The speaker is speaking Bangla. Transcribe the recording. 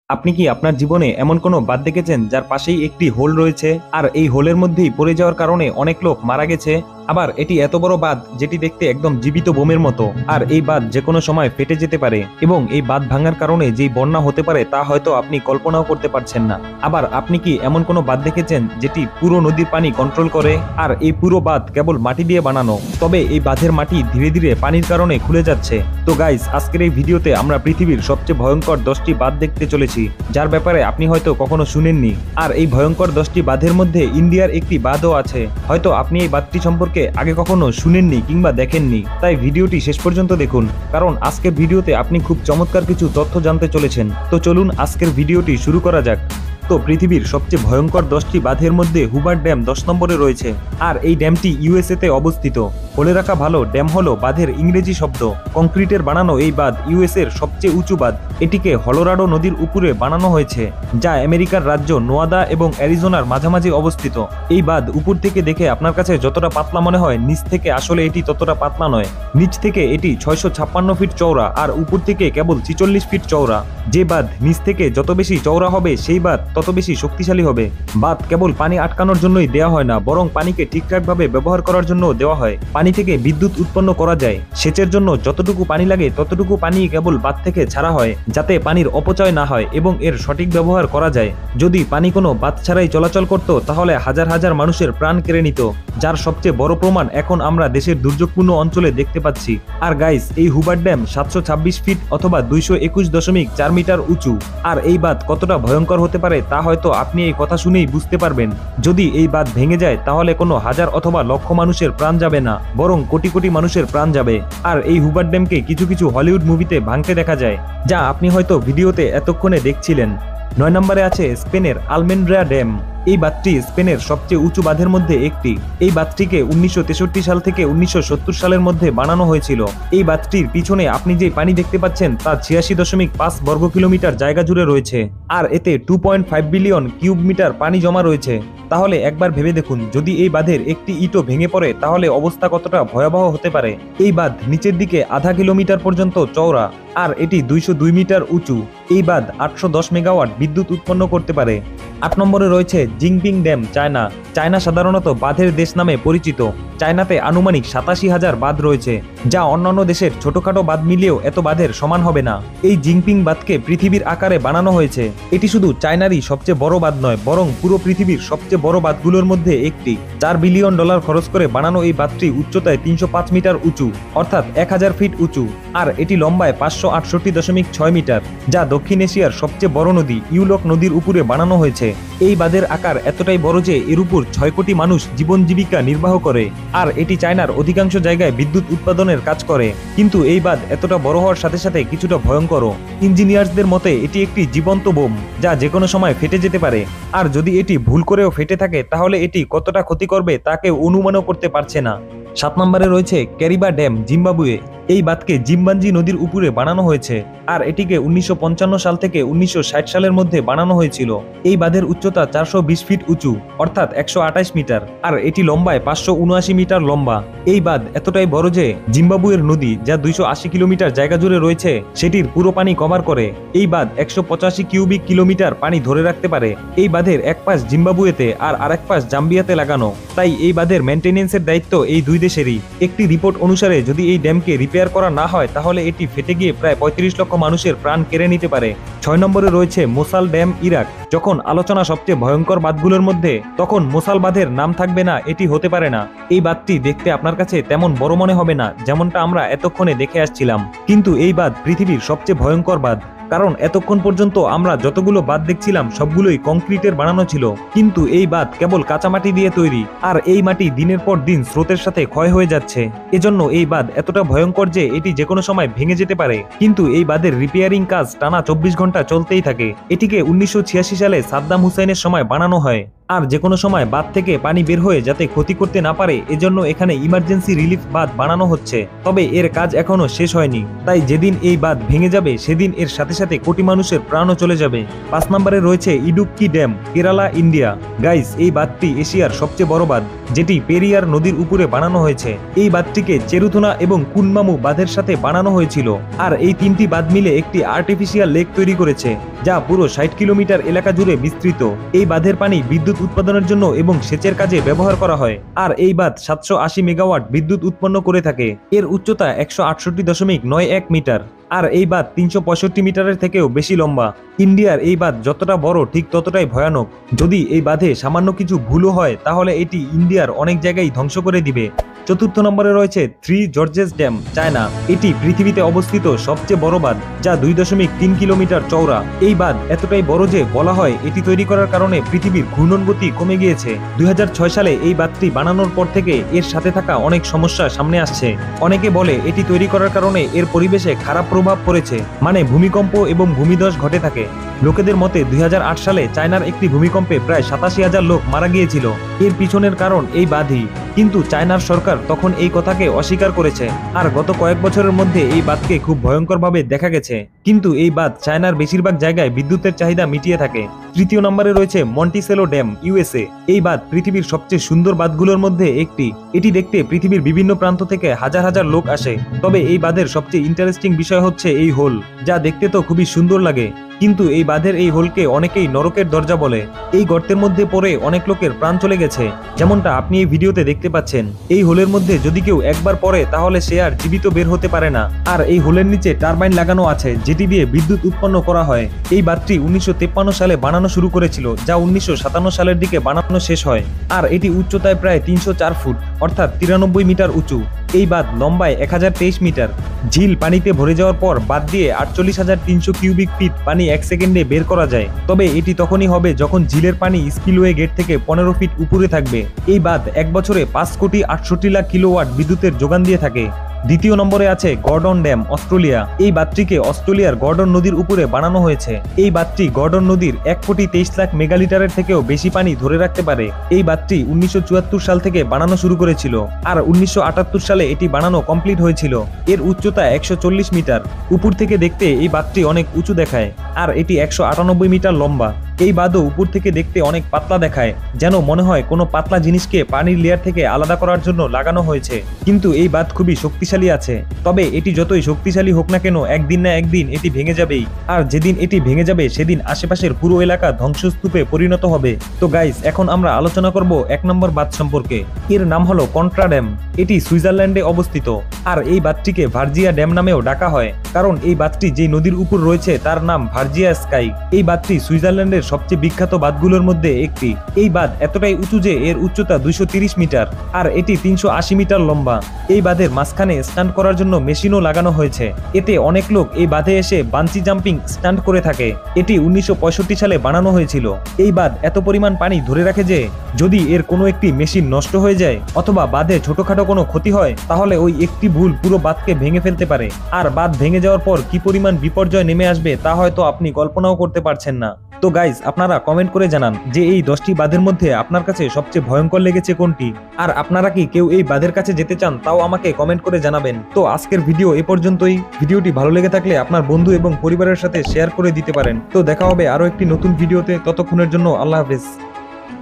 আপনি কি আপনার জীবনে এমন কোনো বাঁধ দেখেছেন যার পাশেই একটি হোল রয়েছে আর এই হোলের মধ্যেই পড়ে যাওয়ার কারণে অনেক লোক মারা গেছে? আবার এটি এত বড় বাঁধ যেটি দেখতে একদম জীবিত বোমের মতো, আর এই বাঁধ যে কোনো সময় ফেটে যেতে পারে এবং এই বাঁধ ভাঙার কারণে যেই বন্যা হতে পারে তা হয়তো আপনি কল্পনাও করতে পারছেন না। আবার আপনি কি এমন কোনো বাঁধ দেখেছেন যেটি পুরো নদীর পানি কন্ট্রোল করে আর এই পুরো বাঁধ কেবল মাটি দিয়ে বানানো, তবে এই বাঁধের মাটি ধীরে ধীরে পানির কারণে খুলে যাচ্ছে? তো গাইস, আজকের এই ভিডিওতে আমরা পৃথিবীর সবচেয়ে ভয়ঙ্কর 10টি বাঁধ দেখতে চলেছি যার ব্যাপারে আপনি হয়তো কখনো শুনেননি। আর এই ভয়ঙ্কর 10টি বাঁধের মধ্যে ইন্ডিয়ার একটি বাঁধও আছে, হয়তো আপনি এই বাঁধটি সম্পর্কে আগে কখনো শুনেননি কিংবা দেখেননি। তাই ভিডিওটি শেষ পর্যন্ত দেখুন, কারণ আজকের ভিডিওতে আপনি খুব চমৎকার কিছু তথ্য জানতে চলেছেন। তো চলুন আজকের ভিডিওটি শুরু করা যাক। তো পৃথিবীর সবচেয়ে ভয়ঙ্কর 10টি বাঁধের মধ্যে হুবার ড্যাম 10 নম্বরে রয়েছে, আর এই ড্যামটি ইউএসএ তে অবস্থিত। বলে রাখা ভালো, ড্যাম হলো বাঁধের ইংরেজি শব্দ। কংক্রিটের বানানো এই বাঁধ ইউএসএ এর সবচেয়ে উঁচু বাঁধ। এটিকে হলোরাডো নদীর উপরে বানানো হয়েছে, যা আমেরিকার রাজ্য নোয়াদা এবং অ্যারিজোনার মাঝামাঝি অবস্থিত। এই বাঁধ উপর থেকে দেখে আপনার কাছে যতটা পাতলা মনে হয়, নিচ থেকে আসলে এটি ততটা পাতলা নয়। নিচ থেকে এটি 656 ফিট চওড়া আর উপর থেকে কেবল 46 ফিট চওড়া। যে বাঁধ নিচ থেকে যত বেশি চওড়া হবে সেই বাঁধ তত বেশি শক্তিশালী হবে। বাঁধ কেবল পানি আটকানোর জন্যই দেওয়া হয় না, বরং পানিকে ঠিকঠাকভাবে ব্যবহার করার জন্য দেওয়া হয়। পানি থেকে বিদ্যুৎ উৎপন্ন করা যায়। সেচের জন্য যতটুকু পানি লাগে ততটুকু পানি কেবল বাঁধ থেকে ছাড়া হয়, যাতে পানির অপচয় না হয় এবং এর সঠিক ব্যবহার করা যায়। যদি পানি কোনো বাঁধ ছাড়াই চলাচল করত তাহলে হাজার হাজার মানুষের প্রাণ কেড়ে নিত, যার সবচেয়ে বড় প্রমাণ এখন আমরা দেশের দুর্যোগপূর্ণ অঞ্চলে দেখতে পাচ্ছি। আর গাইস, এই হুবার ড্যাম 726 ফিট অথবা 221.4 মিটার উঁচু। আর এই বাঁধ কতটা ভয়ঙ্কর হতে পারে তা হয়তো আপনি এই কথা শুনেই বুঝতে পারবেন। যদি এই বাঁধ ভেঙে যায় তাহলে কোনো হাজার অথবা লক্ষ মানুষের প্রাণ যাবে না, বরং কোটি কোটি মানুষের প্রাণ যাবে। আর এই হুবার ড্যামকে কিছু কিছু হলিউড মুভিতে ভাঙতে দেখা যায়, যা আপনি হয়তো ভিডিওতে এতক্ষণে দেখছিলেন। 9 নম্বরে আছে স্পেনের আলমেন্ড্রা ড্যাম। এই বাঁধটি স্পেনের সবচেয়ে উঁচু বাঁধের মধ্যে একটি। এই বাঁধটিকে 1963 সাল থেকে 1970 সালের মধ্যে বানানো হয়েছিল। এই বাঁধটির পিছনে আপনি যে পানি দেখতে পাচ্ছেন তা 86.5 বর্গ কিলোমিটার জায়গা জুড়ে রয়েছে, আর এতে 2.5 বিলিয়ন কিউব মিটার পানি জমা রয়েছে। তাহলে একবার ভেবে দেখুন, যদি এই বাঁধের একটি ইটও ভেঙে পড়ে তাহলে অবস্থা কতটা ভয়াবহ হতে পারে। এই বাঁধ নিচের দিকে আধা কিলোমিটার পর্যন্ত চওড়া, আর এটি 202 মিটার উঁচু। এই বাঁধ 810 মেগাওয়াট বিদ্যুৎ উৎপন্ন করতে পারে। 8 নম্বরে রয়েছে জিংপিং ড্যাম, চায়না। চায়না সাধারণত বাঁধের দেশ নামে পরিচিত। চায়নাতে আনুমানিক 87,000 বাঁধ রয়েছে, যা অন্যান্য দেশের ছোটখাটো বাঁধ মিলিয়েও এত বাঁধের সমান হবে না। এই জিংপিং বাঁধকে পৃথিবীর আকারে বানানো হয়েছে। এটি শুধু চায়নারই সবচেয়ে বড় বাঁধ নয়, বরং পুরো পৃথিবীর সবচেয়ে বড় বাঁধগুলোর মধ্যে একটি। $4 বিলিয়ন খরচ করে বানানো এই বাঁধটি উচ্চতায় 305 মিটার উঁচু, অর্থাৎ 1000 ফিট উঁচু। আর এটি লম্বায় 568.6 মিটার, যা দক্ষিণ এশিয়ার সবচেয়ে বড় নদী ইউলক নদীর উপরে বানানো হয়েছে। এই বাঁধের আকার এতটাই বড় যে এর উপর 6 কোটি মানুষ জীবন জীবিকা নির্বাহ করে, আর এটি চায়নার অধিকাংশ জায়গায় বিদ্যুৎ উৎপাদনের কাজ করে। কিন্তু এই বাঁধ এতটা বড় হওয়ার সাথে সাথে কিছুটা ভয়ঙ্করও। ইঞ্জিনিয়ার্সদের মতে এটি একটি জীবন্ত বোম, যা যে কোনো সময় ফেটে যেতে পারে। আর যদি এটি ভুল করেও ফেটে থাকে তাহলে এটি কতটা ক্ষতি করবে তা কেউ অনুমানও করতে পারছে না। 7 নম্বরে রয়েছে ক্যারিবা ড্যাম, জিম্বাবুয়ে। এই বাঁধকে জিম্বাঞ্জি নদীর উপরে বানানো হয়েছে, আর এটিকে 1955 সাল থেকে 1960 সালের মধ্যে বানানো হয়েছিল। এই বাঁধের উচ্চতা 420 ফিট উঁচু, অর্থাৎ 128 মিটার, আর এটি লম্বায় 579 মিটার লম্বা। এই বাঁধ এতটাই বড় যে জিম্বাবুয়ের নদী, যা 280 কিলোমিটার জায়গা জুড়ে রয়েছে, সেটির পুরো পানি কভার করে। এই বাঁধ 185 কিউবিক কিলোমিটার পানি ধরে রাখতে পারে। এই বাঁধের এক পাশ জিম্বাবুয়েতে আর আরেক পাশ জাম্বিয়াতে লাগানো, তাই এই বাঁধের মেইনটেনেন্সের দায়িত্ব এই দুই দেশেরই। একটি রিপোর্ট অনুসারে যদি এই ড্যামকে রিপেয়ার করা না হয় তাহলে এটি ফেটে গিয়ে প্রায় 35 লক্ষ মানুষের প্রাণ কেড়ে নিতে পারে। 6 নম্বরে রয়েছে মোসাল ড্যাম, ইরাক। যখন আলোচনা সবচেয়ে ভয়ঙ্কর বাঁধগুলোর মধ্যে, তখন মোসাল বাঁধের নাম থাকবে না এটি হতে পারে না। এই বাঁধটি দেখতে আপনার কাছে তেমন বড় মনে হবে না, যেমনটা আমরা এতক্ষণে দেখে আসছিলাম, কিন্তু এই বাঁধ পৃথিবীর সবচেয়ে ভয়ঙ্কর বাঁধ। কারণ এতক্ষণ পর্যন্ত আমরা যতগুলো বাঁধ দেখছিলাম সবগুলোই কংক্রিটের বানানো ছিল, কিন্তু এই বাঁধ কেবল কাঁচা মাটি দিয়ে তৈরি, আর এই মাটি দিনের পর দিন স্রোতের সাথে ক্ষয় হয়ে যাচ্ছে। এজন্য এই বাঁধ এতটা ভয়ঙ্কর যে এটি যে কোনো সময় ভেঙে যেতে পারে। কিন্তু এই বাঁধের রিপেয়ারিং কাজ টানা 24 ঘন্টা চলতেই থাকে। এটিকে 1986 সালে সাদ্দাম হুসাইনের সময় বানানো হয়। আর যে কোনো সময় বাঁধ থেকে পানি বের হয়ে যাতে ক্ষতি করতে না পারে এজন্য এখানে ইমার্জেন্সি রিলিফ বাঁধ বানানো হচ্ছে। তবে এর কাজ এখনো শেষ হয়নি, তাই যেদিন এই বাঁধ ভেঙে যাবে সেদিন এর সাথে সাথে কোটি মানুষের প্রাণও চলে যাবে। 5 নম্বরে রয়েছে Idukki dam, Kerala, India. Guys, এই বাঁধটি এশিয়ার সবচেয়ে বড় বাঁধ, যেটি পেরিয়ার নদীর উপরে বানানো হয়েছে। এই বাঁধটিকে চেরুথুনা এবং কুনমামু বাঁধের সাথে বানানো হয়েছিল, আর এই তিনটি বাঁধ মিলে একটি আর্টিফিশিয়াল লেক তৈরি করেছে, যা পুরো 60 কিলোমিটার এলাকা জুড়ে বিস্তৃত। এই বাঁধের পানি বিদ্যুৎ উৎপাদনের জন্য এবং সেচের কাজে ব্যবহার করা হয়, আর এই বাঁধ 780 মেগাওয়াট বিদ্যুৎ উৎপন্ন করে থাকে। এর উচ্চতা 168.91 মিটার, আর এই বাঁধ 365 মিটারের থেকেও বেশি লম্বা। ইন্ডিয়ার এই বাঁধ যতটা বড় ঠিক ততটাই ভয়ানক। যদি এই বাঁধে সামান্য কিছু ভুলও হয় তাহলে এটি ইন্ডিয়ার অনেক জায়গায় ধ্বংস করে দিবে। 4র্থ নম্বরে রয়েছে 3 জর্জেস ড্যাম, চায়না। এটি পৃথিবীতে অবস্থিত সবচেয়ে বড় বাঁধ, যা 2.3 কিলোমিটার চওড়া। এই বাঁধ এতটাই বড় যে বলা হয় এটি তৈরি করার কারণে পৃথিবীর ঘূর্ণন গতি কমে গিয়েছে। 2006 সালে এই বাঁধটি বানানোর পর থেকে এর সাথে থাকা অনেক সমস্যা সামনে আসছে। অনেকে বলে এটি তৈরি করার কারণে এর পরিবেশে খারাপ প্রভাব পড়েছে, মানে ভূমিকম্প এবং ভূমিধস ঘটে থাকে। লোকেদের মতে 2008 সালে চায়নার একটি ভূমিকম্পে প্রায় 87,000 লোক মারা গিয়েছিল। এর পিছনের কারণ এই বাঁধই, কিন্তু চায়নার সরকার তখন এই কথাকে অস্বীকার করেছে। আর গত কয়েক বছরের মধ্যে এই বাঁধকে খুব ভয়ঙ্করভাবে দেখা গেছে। কিন্তু এই বাঁধ চায়নার বেশিরভাগ জায়গায় বিদ্যুতের চাহিদা মিটিয়ে থাকে। 3য় নম্বরে রয়েছে মন্টিসেলো ড্যাম, ইউএসএ। এই বাঁধ পৃথিবীর সবচেয়ে সুন্দর বাঁধগুলোর মধ্যে একটি। এটি দেখতে পৃথিবীর বিভিন্ন প্রান্ত থেকে হাজার হাজার লোক আসে। তবে এই বাঁধের সবচেয়ে ইন্টারেস্টিং বিষয় হচ্ছে এই হোল, যা দেখতে তো খুবই সুন্দর লাগে, কিন্তু এই বাঁধের এই হোলকে অনেকেই নরকের দরজা বলে। এই গর্তের মধ্যে পড়ে অনেক লোকের প্রাণ চলে গেছে, যেমনটা আপনি এই ভিডিওতে দেখতে পাচ্ছেন। এই হোলের মধ্যে যদি কেউ একবার পড়ে তাহলে সে আর জীবিত বের হতে পারে না। আর এই হোলের নিচে টারবাইন লাগানো আছে, যেটি দিয়ে বিদ্যুৎ উৎপন্ন করা হয়। এই বাঁধটি 1953 সালে বানানো শুরু করেছিল, যা 1957 সালের দিকে বানানো শেষ হয়। আর এটি উচ্চতায় প্রায় 304 ফুট, অর্থাৎ 93 মিটার উঁচু। এই বাঁধ লম্বায় 1023 মিটার। ঝিল পানিতে ভরে যাওয়ার পর বাঁধ দিয়ে 48,300 কিউবিক ফিট পানি 1 সেকেন্ডে বের করা যায়। তবে এটি তখনই হবে যখন ঝিলের পানি স্পিলওয়ে গেট থেকে 15 ফিট উপরে থাকবে। এই বাঁধ এক বছরে 5,68,00,000 কিলোওয়াট বিদ্যুতের যোগান দিয়ে থাকে। 2য় নম্বরে আছে গর্ডন ড্যাম, অস্ট্রেলিয়া। এই বাঁধটিকে অস্ট্রেলিয়ার গর্ডন নদীর উপরে বানানো হয়েছে। এই বাঁধটি গর্ডন নদীর 1,23,00,000 মেগালিটারের থেকেও বেশি পানি ধরে রাখতে পারে। এই বাঁধটি 1974 সাল থেকে বানানো শুরু করেছিল, আর 1978 সালে এটি বানানো কমপ্লিট হয়েছিল। এর উচ্চতা 140 মিটার। উপর থেকে দেখতে এই বাঁধটি অনেক উঁচু দেখায়, আর এটি 198 মিটার লম্বা। এই বাঁধও উপর থেকে দেখতে অনেক পাতলা দেখায়, যেন মনে হয় কোনো পাতলা জিনিসকে পানির লেয়ার থেকে আলাদা করার জন্য লাগানো হয়েছে। কিন্তু এই বাঁধ খুবই শক্তিশালী আছে। তবে এটি যতই শক্তিশালী হোক না কেন, একদিন না একদিন এটি ভেঙে যাবেই। আর যেদিন এটি ভেঙে যাবে সেদিন আশেপাশের পুরো এলাকা ধ্বংসস্তূপে পরিণত হবে। তো গাইস, এখন আমরা আলোচনা করব 1 নম্বর বাঁধ সম্পর্কে। এর নাম হলো কন্ট্রা ড্যাম। এটি সুইজারল্যান্ডে অবস্থিত, আর এই বাঁধটিকে ভার্জিয়া ড্যাম নামেও ডাকা হয়, কারণ এই বাঁধটি যে নদীর উপর রয়েছে তার নাম ভার্জিয়া স্কাই। এই বাঁধটি সুইজারল্যান্ডের সবচেয়ে বিখ্যাত বাঁধগুলোর মধ্যে একটি। এই বাঁধ এতটাই উঁচু যে এর উচ্চতা 230 মিটার, আর এটি 380 মিটার লম্বা। এই বাঁধের মাঝখানে স্টান্ট করার জন্য মেশিনও লাগানো হয়েছে। এতে অনেক লোক এই বাঁধে এসে বাঞ্চি জাম্পিং স্টান্ট করে থাকে। এটি 1965 সালে বানানো হয়েছিল। এই বাঁধ এত পরিমাণ পানি ধরে রাখে যে যদি এর কোনো একটি মেশিন নষ্ট হয়ে যায় অথবা বাঁধে ছোটখাটো কোনো ক্ষতি হয়, তাহলে ওই একটি ভুল পুরো বাঁধকে ভেঙে ফেলতে পারে। আর বাঁধ ভেঙে যাওয়ার পর কি পরিমাণ বিপর্যয় নেমে আসবে তা হয়তো আপনি কল্পনাও করতে পারছেন না। তো গাইজ, আপনারা কমেন্ট করে জানান যে এই 10টি বাঁধের মধ্যে আপনার কাছে সবচেয়ে ভয়ঙ্কর লেগেছে কোনটি। আর আপনারা কি কেউ এই বাঁধের কাছে যেতে চান তাও আমাকে কমেন্ট করে জানাবেন। তো আজকের ভিডিও এ পর্যন্তই। ভিডিওটি ভালো লেগে থাকলে আপনার বন্ধু এবং পরিবারের সাথে শেয়ার করে দিতে পারেন। তো দেখা হবে আরো একটি নতুন ভিডিওতে। ততক্ষণের জন্য আল্লাহ হাফেজ।